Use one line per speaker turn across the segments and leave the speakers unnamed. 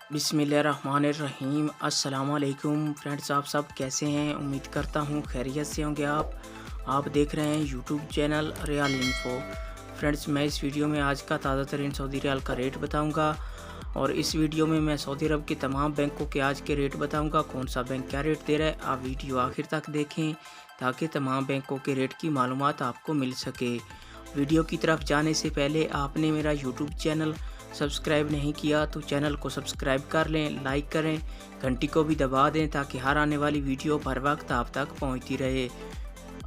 बिस्मिल्लाहिर्रहमानिर्रहीम। अस्सलाम वालेकुम फ्रेंड्स, आप सब कैसे हैं? उम्मीद करता हूँ खैरियत से होंगे। आप देख रहे हैं YouTube channel real info. Friends, मैं इस वीडियो में आज का ताज़ा तरीन सऊदी रियाल का रेट बताऊंगा और इस वीडियो में मैं सऊदी अरब के तमाम बैंकों के आज के रेट बताऊंगा। कौन सा बैंक क्या रेट दे रहा है, आप वीडियो आखिर तक देखें ताकि तमाम बैंकों के रेट की मालूमात आपको मिल सके। वीडियो की तरफ जाने से पहले आपने मेरा यूट्यूब चैनल सब्सक्राइब नहीं किया तो चैनल को सब्सक्राइब कर लें, लाइक करें, घंटी को भी दबा दें ताकि हर आने वाली वीडियो हर वक्त आप तक पहुंचती रहे।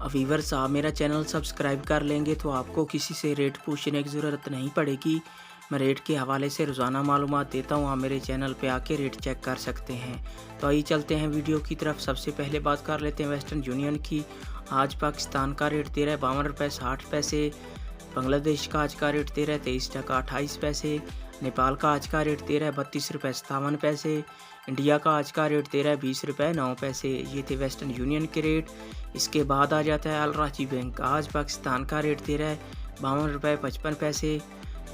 व्यूअर्स, आप मेरा चैनल सब्सक्राइब कर लेंगे तो आपको किसी से रेट पूछने की ज़रूरत नहीं पड़ेगी। मैं रेट के हवाले से रोज़ाना मालूमात देता हूँ, आप मेरे चैनल पे आके रेट चेक कर सकते हैं। तो आइए चलते हैं वीडियो की तरफ। सबसे पहले बात कर लेते हैं वेस्टर्न यूनियन की। आज पाकिस्तान का रेट दे रहा है 52 रुपये 60 पैसे। बांग्लादेश का आज का रेट दे रहा है 23 टका 28 पैसे। नेपाल का आज का रेट दे रहा है 32 रुपये 57 पैसे। इंडिया का आज का रेट दे रहा है 20 रुपये 9 पैसे। ये थे वेस्टर्न यूनियन के रेट। इसके बाद आ जाता है अल राजी बैंक। आज पाकिस्तान का रेट दे रहा है 52 रुपये 55 पैसे।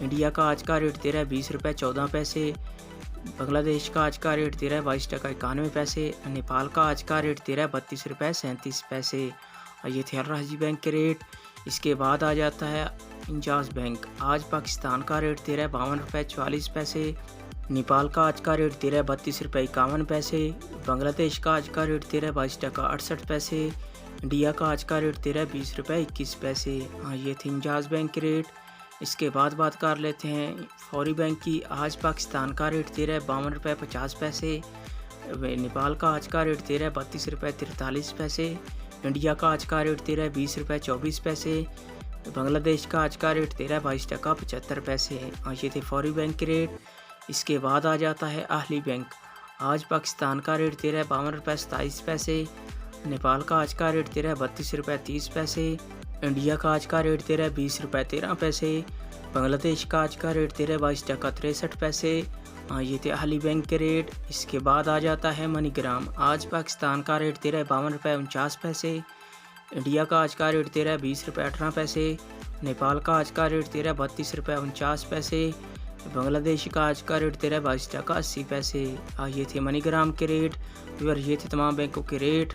इंडिया का आज का रेट दे रहा है 20 रुपये 14 पैसे। बांग्लादेश का आज का रेट दे रहा है 22 टका 91 पैसे। नेपाल का आज का रेट दे रहा है 32 रुपये 37 पैसे। ये थे अल राजी बैंक के रेट। इसके बाद आ जाता है इंजाज बैंक। आज पाकिस्तान का रेट दे रहा है 52 रुपये 44 पैसे। नेपाल का आज का रेट दे रहा है 32 रुपये 51 पैसे। बांग्लादेश का आज का रेट दे रहा है 22 टका 68 पैसे। इंडिया का आज का रेट दे रहा है 20 रुपये 21 पैसे। ये थे इंजाज बैंक के रेट। इसके बाद बात कर लेते हैं फौरी बैंक की। आज पाकिस्तान का रेट दे रहा है 52 रुपये 50 पैसे। नेपाल का आज का रेट दे रहा है 32 रुपये 43 पैसे। इंडिया का आज का रेट दे रहा है 20 रुपये 24 पैसे। बांग्लादेश का आज का रेट दे रहा है 22 टका 75 पैसे। ये थे फौरी बैंक के रेट। इसके बाद आ जाता है अहली बैंक। आज पाकिस्तान का रेट दे रहा है 52 रुपये 27 पैसे। नेपाल का आज का रेट दे रहा है 32 रुपये 30 पैसे। इंडिया का आज का रेट दे रहा है 20 रुपये 13 पैसे। बांग्लादेश का आज का रेट दे रहा है 22 टका 63 पैसे। ये थे अहली बैंक के रेट। इसके बाद आ जाता है मनीग्राम। आज पाकिस्तान का रेट दे रहा है 52 रुपये 49 पैसे। इंडिया का आज का रेट दे रहा है 20 रुपये 18 पैसे। नेपाल का आज का रेट दे रहा है 32 रुपये 49 पैसे। बांग्लादेश का आज का रेट दे रहा है 22 टका 80 पैसे। ये थे मनीग्राम के रेट। और ये थे तमाम बैंकों के रेट।